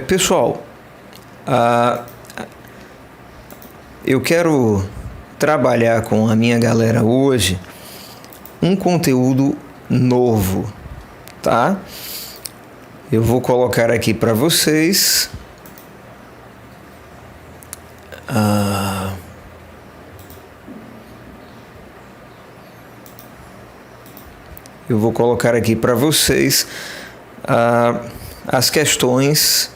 Pessoal, ah, eu quero trabalhar com a minha galera hoje um conteúdo novo, tá? Eu vou colocar aqui para vocês. Eu vou colocar aqui para vocês as questões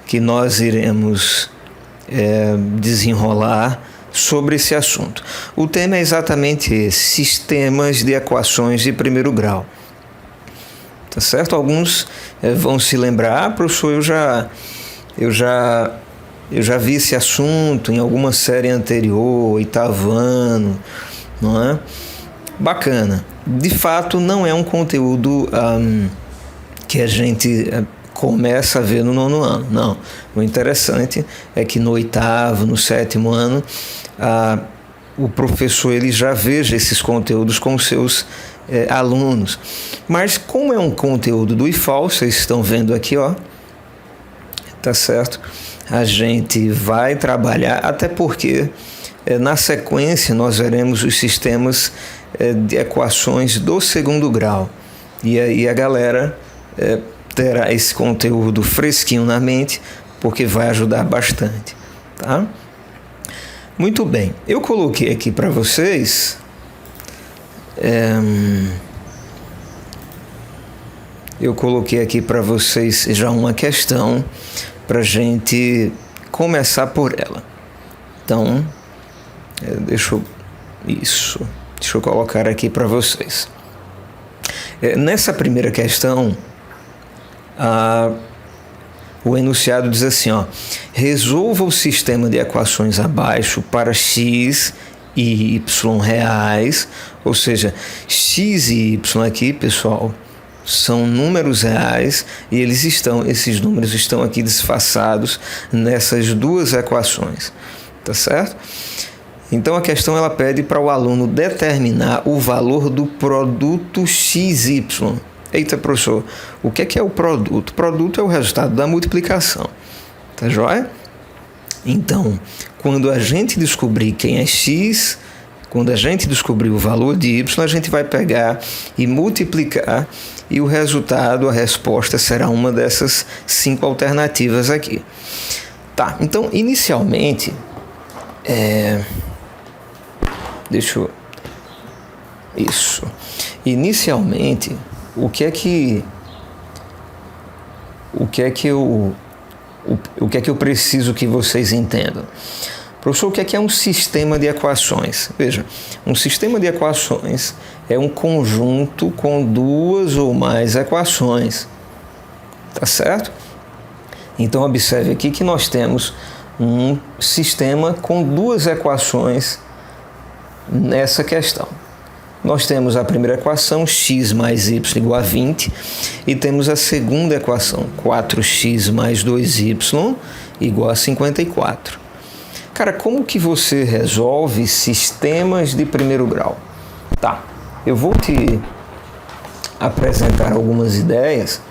que nós iremos desenrolar sobre esse assunto. O tema é exatamente esse: sistemas de equações de primeiro grau. Tá certo? Alguns vão se lembrar, professor, eu já vi esse assunto em alguma série anterior, oitavo ano, não é? Bacana. De fato, não é um conteúdo que a gente começa a ver no nono ano, não. O interessante é que no oitavo, no sétimo ano, o professor ele já veja esses conteúdos com os seus alunos. Mas como é um conteúdo do IFAL, vocês estão vendo aqui, ó, tá certo? A gente vai trabalhar, até porque na sequência nós veremos os sistemas de equações do segundo grau. E aí a galera terá esse conteúdo fresquinho na mente, porque vai ajudar bastante, tá? Muito bem, eu coloquei aqui para vocês já uma questão para a gente começar por ela. Então, deixa eu colocar aqui para vocês. Nessa primeira questão, o enunciado diz assim, ó: resolva o sistema de equações abaixo para x e y reais, ou seja, x e y aqui, pessoal, são números reais e esses números estão aqui disfarçados nessas duas equações, tá certo? Então a questão ela pede para o aluno determinar o valor do produto XY. Eita, professor, o que é o produto? O produto é o resultado da multiplicação, tá joia? Então, quando a gente descobrir quem é X, quando a gente descobrir o valor de Y, a gente vai pegar e multiplicar e o resultado, a resposta será uma dessas 5 alternativas aqui. Tá, então inicialmente, Inicialmente, o que é que eu preciso que vocês entendam? Professor, o que é um sistema de equações? Veja, um sistema de equações é um conjunto com duas ou mais equações, tá certo? Então observe aqui que nós temos um sistema com duas equações nessa questão. Nós temos a primeira equação, x mais y igual a 20, e temos a segunda equação, 4x mais 2y igual a 54. Cara, como que você resolve sistemas de primeiro grau? Tá, eu vou te apresentar algumas ideias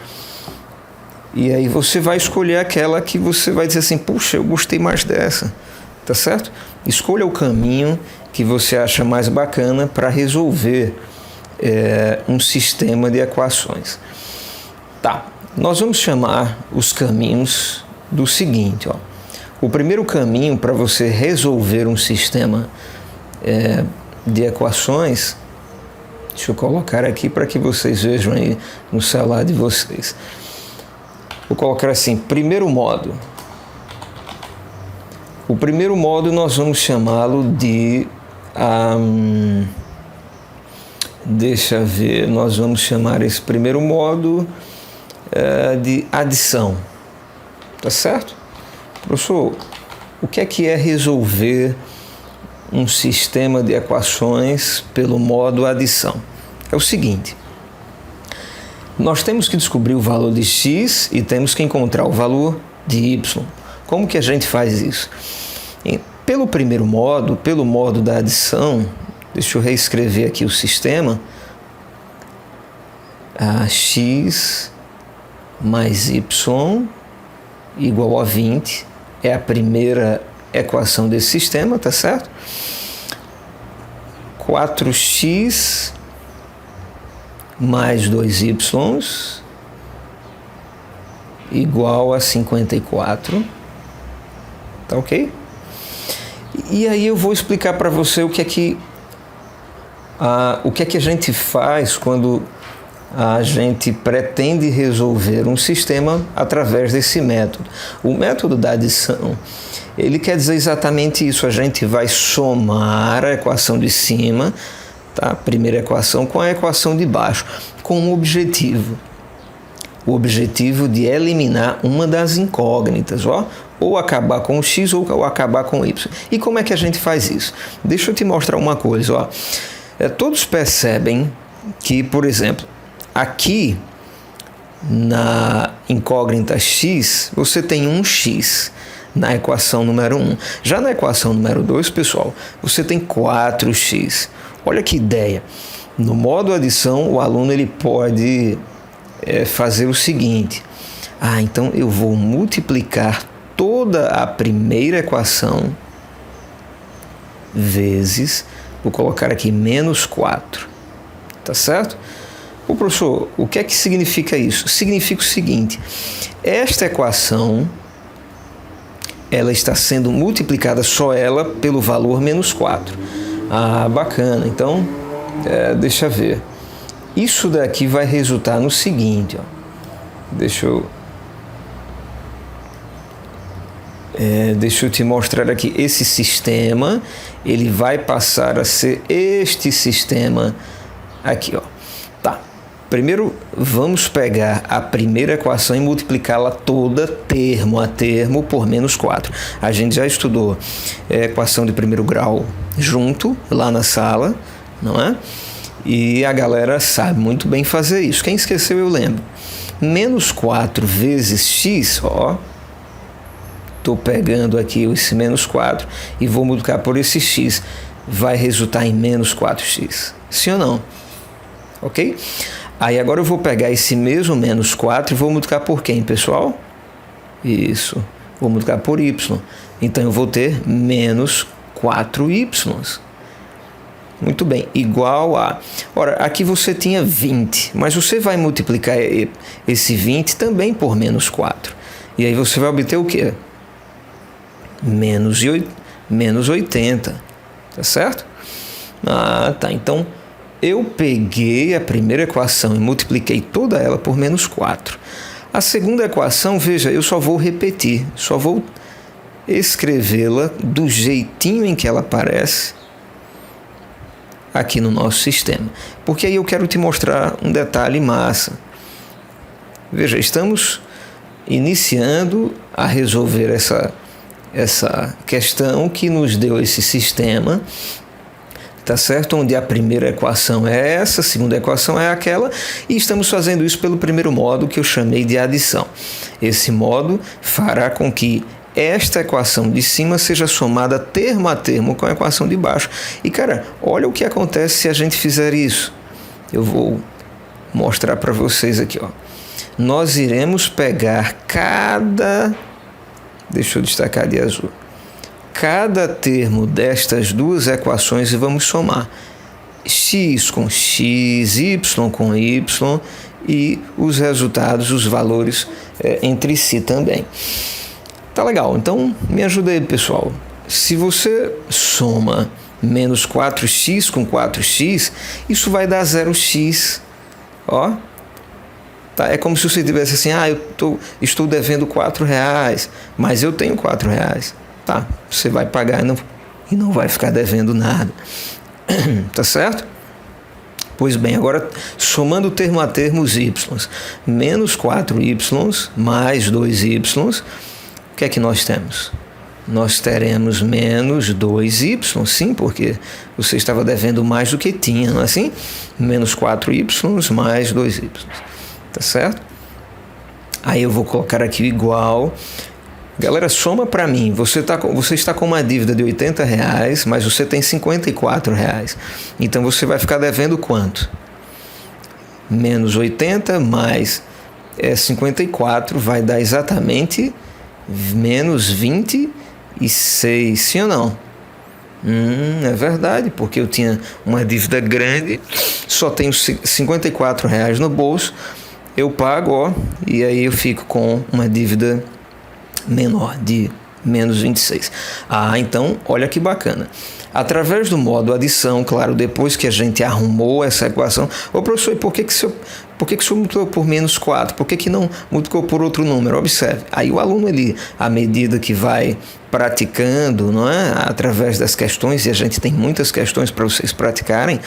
e aí você vai escolher aquela que você vai dizer assim, puxa, eu gostei mais dessa, tá certo? Escolha o caminho que você acha mais bacana para resolver um sistema de equações. Tá, nós vamos chamar os caminhos do seguinte, ó. O primeiro caminho para você resolver um sistema de equações, deixa eu colocar aqui para que vocês vejam aí no celular de vocês. Vou colocar assim, primeiro modo. O primeiro modo nós vamos chamá-lo de nós vamos chamar esse primeiro modo de adição, tá certo? Professor, o que é resolver um sistema de equações pelo modo adição? É o seguinte, nós temos que descobrir o valor de x e temos que encontrar o valor de y. Como que a gente faz isso? Pelo primeiro modo, pelo modo da adição, deixa eu reescrever aqui o sistema, x mais y igual a 20, é a primeira equação desse sistema, tá certo? 4x mais 2y igual a 54, tá ok? E aí eu vou explicar para você o que é que a gente faz quando a gente pretende resolver um sistema através desse método. O método da adição, ele quer dizer exatamente isso. A gente vai somar a equação de cima, tá? A primeira equação, com a equação de baixo, com um objetivo. O objetivo de eliminar uma das incógnitas, ó, ou acabar com o x ou acabar com o y. E como é que a gente faz isso? Deixa eu te mostrar uma coisa, ó. Todos percebem que, por exemplo, aqui na incógnita x, você tem um x na equação número 1. Já na equação número 2, pessoal, você tem 4x. Olha que ideia. No modo adição, o aluno ele pode fazer o seguinte. Então eu vou multiplicar toda a primeira equação vezes, vou colocar aqui menos 4. Tá certo? Ô professor, o que é que significa isso? Significa o seguinte: esta equação ela está sendo multiplicada só ela pelo valor menos 4. Bacana. Então, deixa eu ver. Isso daqui vai resultar no seguinte, ó. Deixa eu te mostrar aqui. Esse sistema, ele vai passar a ser este sistema aqui, ó. Tá. Primeiro, vamos pegar a primeira equação e multiplicá-la toda, termo a termo, por menos 4. A gente já estudou equação de primeiro grau junto, lá na sala, não é? E a galera sabe muito bem fazer isso. Quem esqueceu, eu lembro. Menos 4 vezes x, ó. Estou pegando aqui esse menos 4 e vou multiplicar por esse x. Vai resultar em menos 4x. Sim ou não? Ok? Aí agora eu vou pegar esse mesmo menos 4 e vou multiplicar por quem, pessoal? Isso. Vou multiplicar por y. Então eu vou ter menos 4y. Muito bem, igual a... Ora, aqui você tinha 20, mas você vai multiplicar esse 20 também por menos 4. E aí você vai obter o quê? Menos 80. Tá certo? Tá. Então, eu peguei a primeira equação e multipliquei toda ela por menos 4. A segunda equação, veja, eu só vou repetir, só vou escrevê-la do jeitinho em que ela aparece aqui no nosso sistema. Porque aí eu quero te mostrar um detalhe massa. Veja, estamos iniciando a resolver essa questão que nos deu esse sistema, tá certo? Onde a primeira equação é essa, a segunda equação é aquela, e estamos fazendo isso pelo primeiro modo que eu chamei de adição. Esse modo fará com que esta equação de cima seja somada termo a termo com a equação de baixo. E, cara, olha o que acontece se a gente fizer isso. Eu vou mostrar para vocês aqui, ó. Nós iremos pegar deixa eu destacar de azul. Cada termo destas duas equações e vamos somar. X com x, y com y e os resultados, os valores entre si também. Tá legal, então me ajuda aí, pessoal. Se você soma menos 4x com 4x, isso vai dar 0x. Ó, tá? É como se você tivesse assim, estou devendo R$4, mas eu tenho R$4. Tá, você vai pagar e não vai ficar devendo nada. Tá certo? Pois bem, agora somando termo a termo os y, menos 4y mais 2y, o que é que nós temos? Nós teremos menos 2y, sim, porque você estava devendo mais do que tinha, não é assim? Menos 4y mais 2y, tá certo? Aí eu vou colocar aqui igual. Galera, soma para mim. Você está com uma dívida de R$80, mas você tem R$54. Então você vai ficar devendo quanto? Menos 80 mais 54 vai dar exatamente menos 26, sim ou não? É verdade, porque eu tinha uma dívida grande, só tenho R$ 54 no bolso, eu pago, e aí eu fico com uma dívida menor, de menos 26. Então, olha que bacana. Através do modo adição, claro, depois que a gente arrumou essa equação, professor, e por que o senhor multiplicou por menos 4? Por que não multiplicou por outro número? Observe, aí o aluno, à medida que vai praticando, não é? Através das questões, e a gente tem muitas questões para vocês praticarem,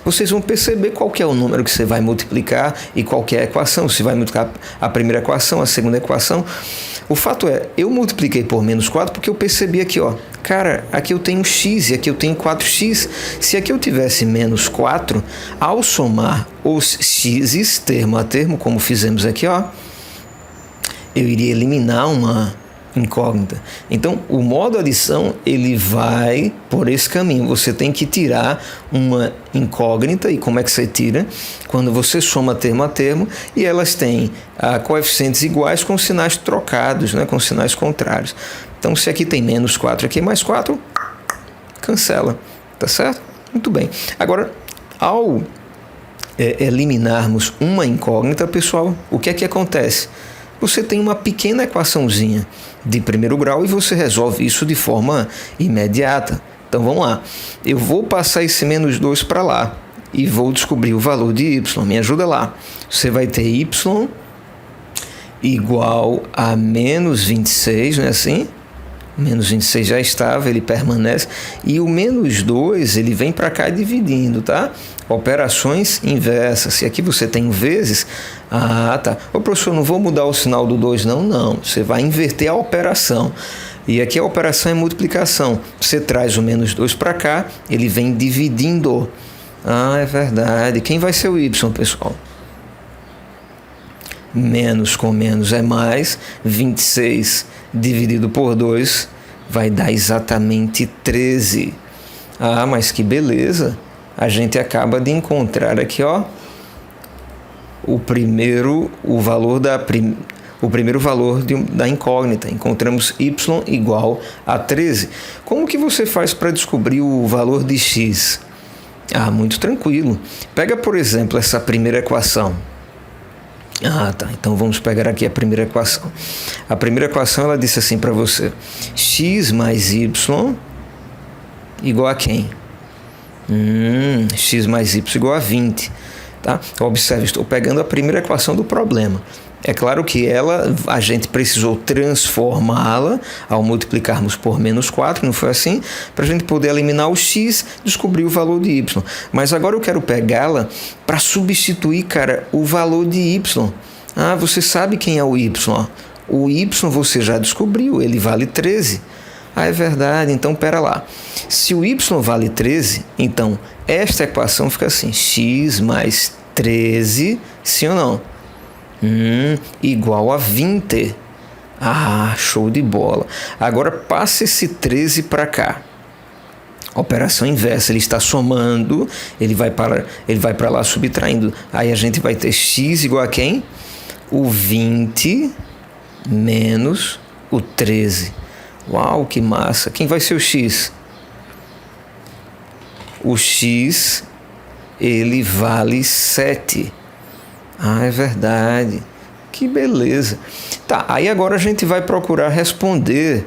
vocês vão perceber qual que é o número que você vai multiplicar e qual que é a equação, se vai multiplicar a primeira equação, a segunda equação. O fato é, eu multipliquei por menos 4 porque eu percebi aqui, cara, aqui eu tenho x e aqui eu tenho 4x. Se aqui eu tivesse menos 4, ao somar os x's termo a termo, como fizemos aqui, eu iria eliminar uma incógnita. Então, o modo adição, ele vai por esse caminho. Você tem que tirar uma incógnita. E como é que você tira? Quando você soma termo a termo e elas têm coeficientes iguais com sinais trocados, né? Com sinais contrários. Então, se aqui tem menos 4, aqui é mais 4, cancela. Tá certo? Muito bem. Agora, ao eliminarmos uma incógnita, pessoal, o que é que acontece? Você tem uma pequena equaçãozinha de primeiro grau e você resolve isso de forma imediata. Então vamos lá. Eu vou passar esse menos 2 para lá e vou descobrir o valor de y. Me ajuda lá. Você vai ter y igual a menos 26, não é assim? Menos 26 já estava, ele permanece. E o menos 2, ele vem para cá dividindo, tá? Operações inversas. Se aqui você tem vezes... tá. Professor, não vou mudar o sinal do 2, não. Não, você vai inverter a operação. E aqui a operação é multiplicação. Você traz o menos 2 para cá, ele vem dividindo. É verdade. Quem vai ser o y, pessoal? Menos com menos é mais. 26 dividido por 2 vai dar exatamente 13. Mas que beleza! A gente acaba de encontrar aqui, o primeiro valor da incógnita. Encontramos y igual a 13. Como que você faz para descobrir o valor de x? Muito tranquilo. Pega, por exemplo, essa primeira equação. Tá. Então vamos pegar aqui a primeira equação. A primeira equação, ela disse assim para você: x mais y igual a quem? X mais y igual a 20. Tá? Observe, estou pegando a primeira equação do problema. É claro que a gente precisou transformá-la ao multiplicarmos por menos 4, não foi assim? Para a gente poder eliminar o x, descobrir o valor de y. Mas agora eu quero pegá-la para substituir, cara, o valor de y. Você sabe quem é o y? O y você já descobriu, ele vale 13. É verdade, então pera lá. Se o y vale 13, então esta equação fica assim: x mais 13, sim ou não? Igual a 20. Show de bola. Agora passa esse 13 para cá. Operação inversa, ele está somando, ele vai para lá subtraindo. Aí a gente vai ter x igual a quem? O 20 menos o 13. Uau, que massa. Quem vai ser o x? O x, ele vale 7. É verdade. Que beleza. Tá, aí agora a gente vai procurar responder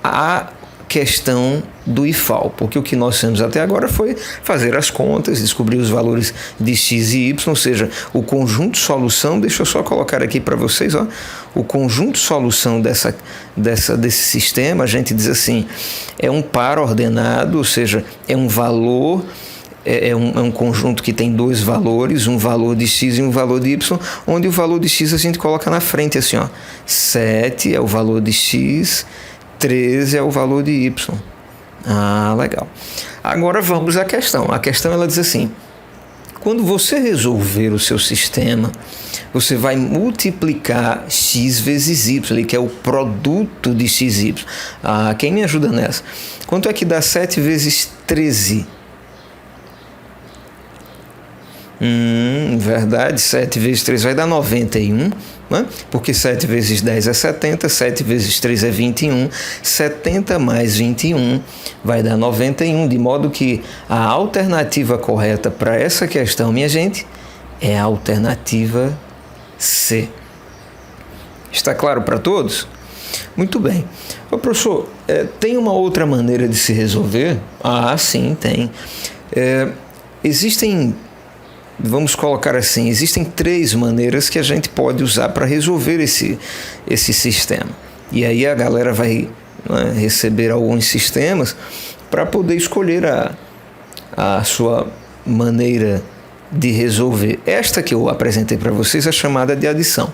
a questão do IFAL, porque o que nós fizemos até agora foi fazer as contas, descobrir os valores de x e y, ou seja, o conjunto solução. Deixa eu só colocar aqui para vocês, o conjunto solução desse sistema, a gente diz assim, é um par ordenado, ou seja, é um valor, é um conjunto que tem dois valores, um valor de x e um valor de y, onde o valor de x a gente coloca na frente assim, 7 é o valor de x, 13 é o valor de y. Legal. Agora vamos à questão. A questão, ela diz assim: quando você resolver o seu sistema, você vai multiplicar x vezes y, que é o produto de x e y. Quem me ajuda nessa? Quanto é que dá 7 vezes 13? Verdade, 7 vezes 3 vai dar 91, né? Porque 7 vezes 10 é 70, 7 vezes 3 é 21, 70 mais 21 vai dar 91, de modo que a alternativa correta para essa questão, minha gente, é a alternativa C. Está claro para todos? Muito bem. Ô, professor, tem uma outra maneira de se resolver? Ah, sim, tem. Existem, vamos colocar assim, existem 3 maneiras que a gente pode usar para resolver esse sistema. E aí a galera vai, né, receber alguns sistemas para poder escolher a sua maneira de resolver. Esta que eu apresentei para vocês é chamada de adição.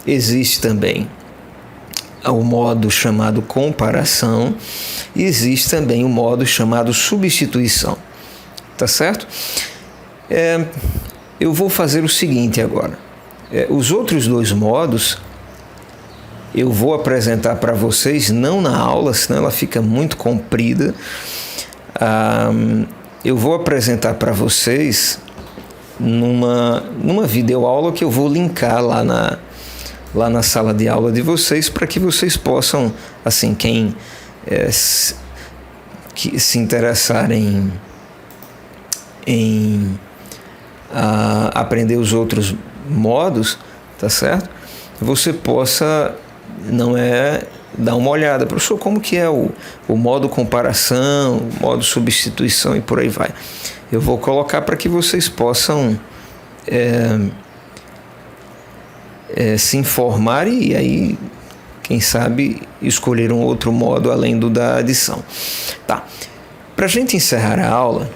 Existe também o modo chamado comparação e existe também o modo chamado substituição. Tá certo? Eu vou fazer o seguinte agora. Os outros 2 modos eu vou apresentar para vocês, não na aula, senão ela fica muito comprida. Eu vou apresentar para vocês numa videoaula que eu vou linkar lá na sala de aula de vocês, para que vocês possam, assim, quem que se interessarem em aprender os outros modos, tá certo? Você possa, dar uma olhada, professor, como que é o modo comparação, o modo substituição e por aí vai. Eu vou colocar para que vocês possam se informar e aí, quem sabe, escolher um outro modo além do da adição. Tá. Para a gente encerrar a aula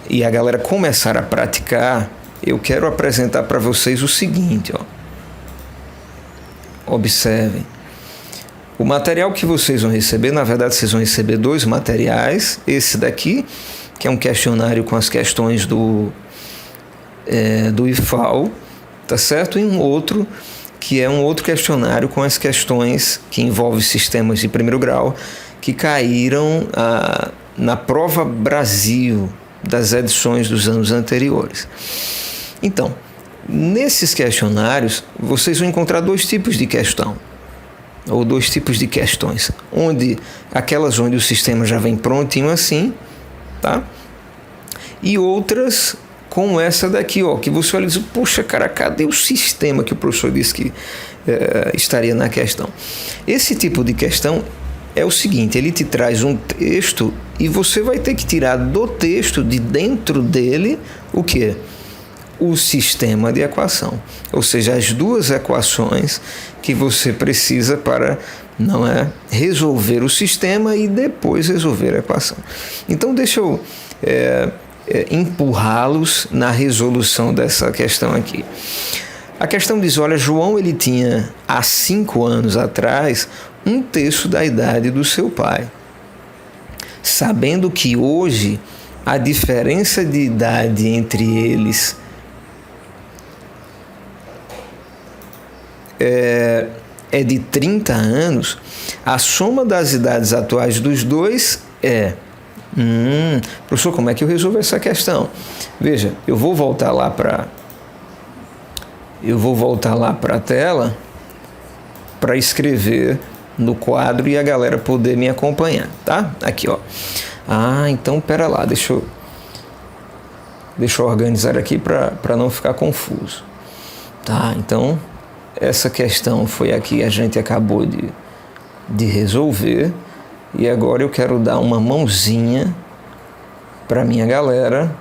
e a galera começar a praticar, eu quero apresentar para vocês o seguinte, ó. Observem. O material que vocês vão receber, na verdade, vocês vão receber 2 materiais. Esse daqui, que é um questionário com as questões do IFAL, tá certo? E um outro, que é um outro questionário com as questões que envolvem sistemas de primeiro grau, que caíram na Prova Brasil das edições dos anos anteriores. Então, nesses questionários, vocês vão encontrar 2 tipos de questão, ou 2 tipos de questões, aquelas onde o sistema já vem prontinho assim, tá? E outras como essa daqui, ó, que você olha e diz, poxa, cara, cadê o sistema que o professor disse que estaria na questão? Esse tipo de questão é o seguinte, ele te traz um texto e você vai ter que tirar do texto, de dentro dele, o quê? O sistema de equação, ou seja, as 2 equações que você precisa para resolver o sistema e depois resolver a equação. Então, deixa eu empurrá-los na resolução dessa questão aqui. A questão diz, olha, João, ele tinha há 5 anos atrás 1/3 da idade do seu pai. Sabendo que hoje a diferença de idade entre eles é de 30 anos, a soma das idades atuais dos 2 é... professor, como é que eu resolvo essa questão? Veja, eu vou voltar lá para a tela para escrever no quadro e a galera poder me acompanhar, tá? Aqui, ó. Então, pera lá, deixa eu organizar aqui para não ficar confuso. Tá, então, essa questão foi aqui que a gente acabou de resolver. E agora eu quero dar uma mãozinha para minha galera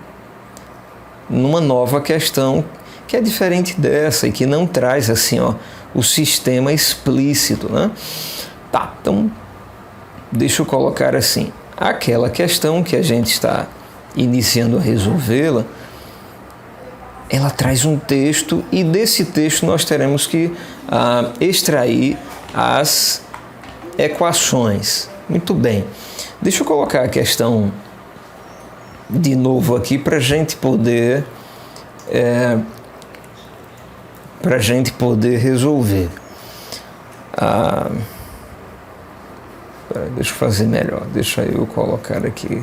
numa nova questão que é diferente dessa e que não traz assim, ó, o sistema explícito, né? Tá, então deixa eu colocar assim, aquela questão que a gente está iniciando a resolvê-la, ela traz um texto e desse texto nós teremos que extrair as equações. Muito bem. Deixa eu colocar a questão de novo aqui para a gente poder resolver. Deixa eu fazer melhor. Deixa eu colocar aqui.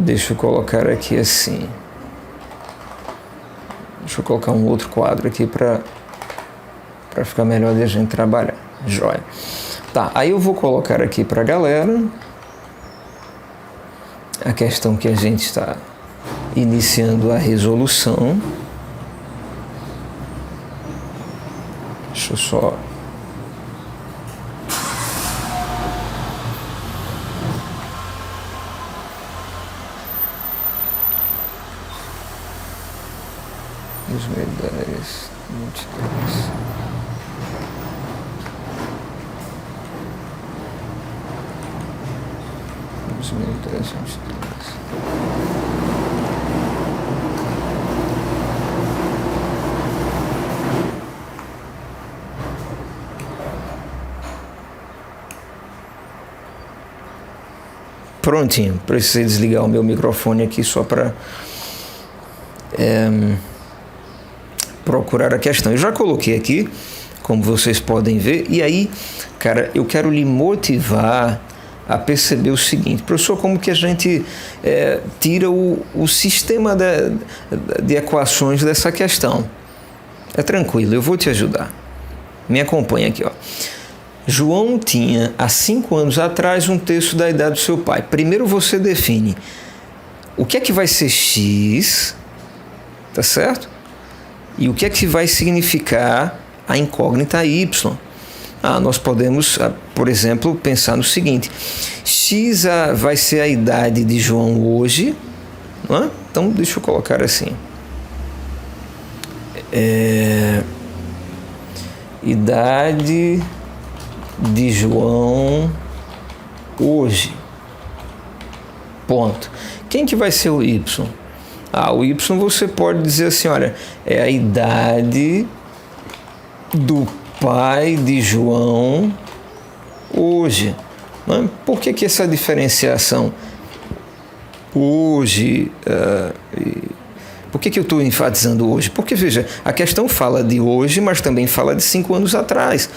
Deixa eu colocar aqui assim. Deixa eu colocar um outro quadro aqui para ficar melhor de a gente trabalhar. Joia. Tá, aí eu vou colocar aqui para a galera a questão que a gente está iniciando a resolução. Deixa eu só... Os medalhas 23. Os medalhas 23. Prontinho, precisei desligar o meu microfone aqui só para procurar a questão. Eu já coloquei aqui, como vocês podem ver, e aí, cara, eu quero lhe motivar a perceber o seguinte: professor, como que a gente tira o sistema de equações dessa questão? É tranquilo, eu vou te ajudar. Me acompanha aqui, ó. João tinha, há 5 anos atrás, 1/3 da idade do seu pai. Primeiro você define o que é que vai ser x, tá certo? E o que é que vai significar a incógnita y. Nós podemos, por exemplo, pensar no seguinte: x vai ser a idade de João hoje, não é? Então, deixa eu colocar assim. Idade de João hoje. Ponto. Quem que vai ser o y? O y você pode dizer assim, olha, é a idade do pai de João hoje. Né? Por que essa diferenciação? Hoje. Por que eu estou enfatizando hoje? Porque, veja, a questão fala de hoje, mas também fala de 5 anos atrás.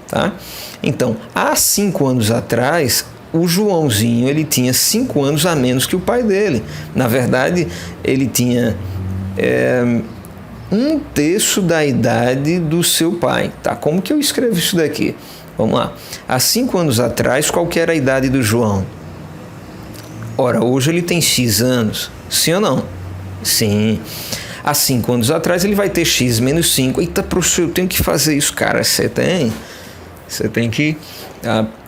Tá? Então, há 5 anos atrás, o Joãozinho ele tinha 5 anos a menos que o pai dele. Na verdade, ele tinha 1/3 da idade do seu pai. Tá? Como que eu escrevo isso daqui? Vamos lá. Há 5 anos atrás, qual que era a idade do João? Ora, hoje ele tem X anos. Sim ou não? Sim. Há 5 anos atrás ele vai ter X menos 5. Eita, professor, eu tenho que fazer isso. Cara, você tem que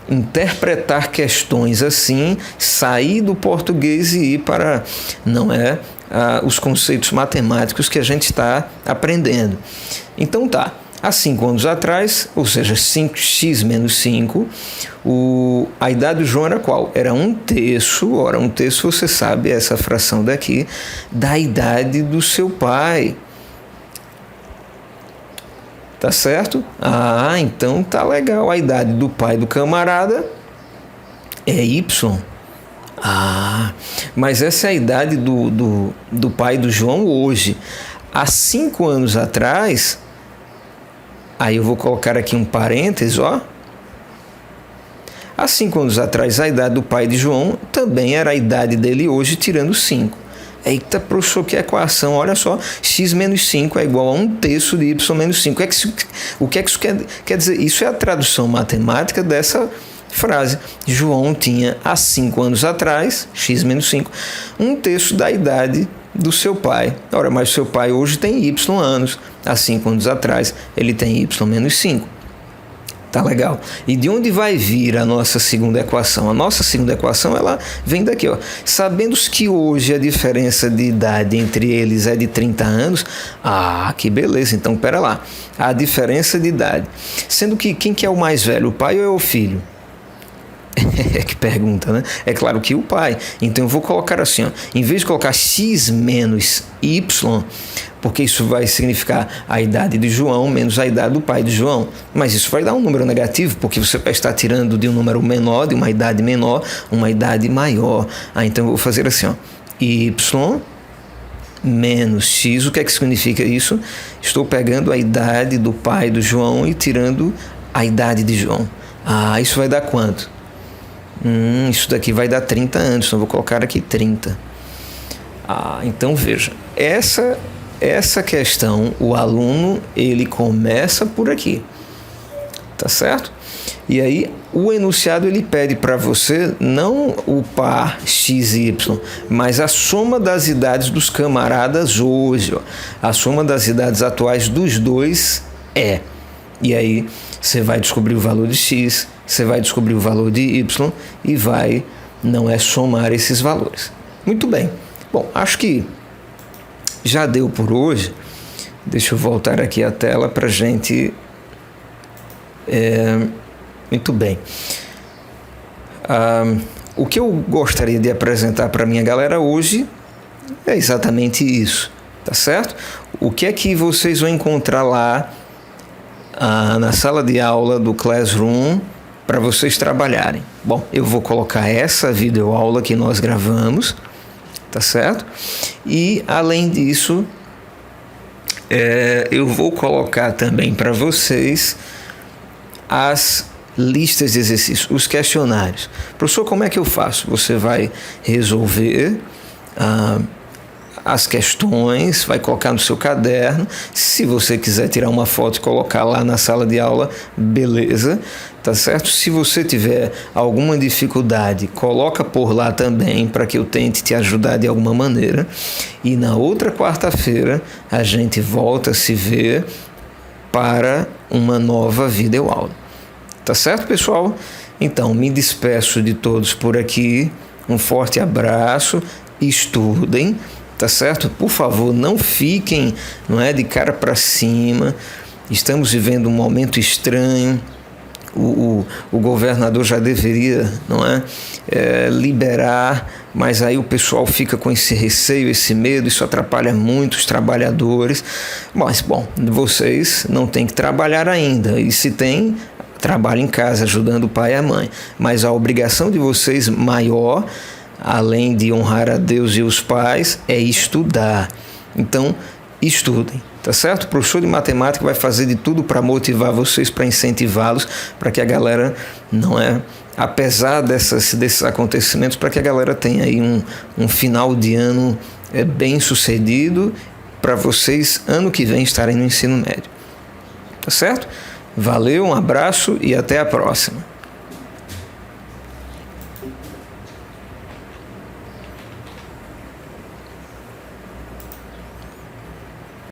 interpretar questões assim, sair do português e ir para, os conceitos matemáticos que a gente está aprendendo. Então tá, há 5 anos atrás, ou seja, 5x menos 5, a idade do João era qual? Era 1/3, ora, 1/3 você sabe, essa fração daqui, da idade do seu pai. Tá certo? Então tá legal. A idade do pai do camarada é Y. Mas essa é a idade do pai do João hoje. Há 5 anos atrás, aí eu vou colocar aqui um parênteses, ó. Há 5 anos atrás, a idade do pai de João também era a idade dele hoje, tirando 5. Eita, professor, que equação, olha só, x menos 5 é igual a 1/3 de y menos 5. O que é que isso quer dizer? Isso é a tradução matemática dessa frase. João tinha, há 5 anos atrás, x menos 5, 1/3 da idade do seu pai. Ora, mas seu pai hoje tem y anos. Há 5 anos atrás, ele tem y menos 5. Tá legal. E de onde vai vir a nossa segunda equação? A nossa segunda equação, ela vem daqui, ó. Sabendo que hoje a diferença de idade entre eles é de 30 anos, que beleza. Então, pera lá. A diferença de idade. Sendo que quem que é o mais velho, o pai ou é o filho? Que pergunta, né? É claro que o pai. Então, eu vou colocar assim, ó. Em vez de colocar x menos y, porque isso vai significar a idade de João menos a idade do pai de João. Mas isso vai dar um número negativo, porque você vai estar tirando de um número menor, de uma idade menor, uma idade maior. Então eu vou fazer assim, ó. Y menos x, o que é que significa isso? Estou pegando a idade do pai do João e tirando a idade de João. Isso vai dar quanto? Isso daqui vai dar 30 anos, então eu vou colocar aqui 30. Então veja, essa questão, o aluno, ele começa por aqui, tá certo? E aí o enunciado ele pede para você não o par x e y, mas a soma das idades dos camaradas hoje, ó. A soma das idades atuais dos dois é. E aí você vai descobrir o valor de x, você vai descobrir o valor de y e vai, não é somar esses valores. Muito bem. Bom, acho que já deu por hoje. Deixa eu voltar aqui a tela para a gente... Muito bem. O que eu gostaria de apresentar para a minha galera hoje é exatamente isso, tá certo? O que é que vocês vão encontrar lá na sala de aula do Classroom para vocês trabalharem? Bom, eu vou colocar essa videoaula que nós gravamos, tá certo? E, além disso, eu vou colocar também para vocês as listas de exercícios, os questionários. Professor, como é que eu faço? Você vai resolver as questões, vai colocar no seu caderno. Se você quiser tirar uma foto e colocar lá na sala de aula, beleza, tá certo? Se você tiver alguma dificuldade, coloca por lá também para que eu tente te ajudar de alguma maneira. E na outra quarta-feira a gente volta a se ver para uma nova videoaula. Tá certo, pessoal? Então, me despeço de todos por aqui. Um forte abraço. Estudem, tá certo? Por favor, não fiquem, de cara para cima. Estamos vivendo um momento estranho. O governador já deveria, liberar, mas aí o pessoal fica com esse receio, esse medo, isso atrapalha muito os trabalhadores. Mas, bom, vocês não têm que trabalhar ainda, e se tem, trabalho em casa, ajudando o pai e a mãe. Mas a obrigação de vocês maior, além de honrar a Deus e os pais, é estudar. Então, estudem, tá certo? O professor de matemática vai fazer de tudo para motivar vocês, para incentivá-los, para que a galera, apesar desses acontecimentos, para que a galera tenha aí um final de ano bem sucedido, para vocês, ano que vem, estarem no ensino médio. Tá certo? Valeu, um abraço e até a próxima.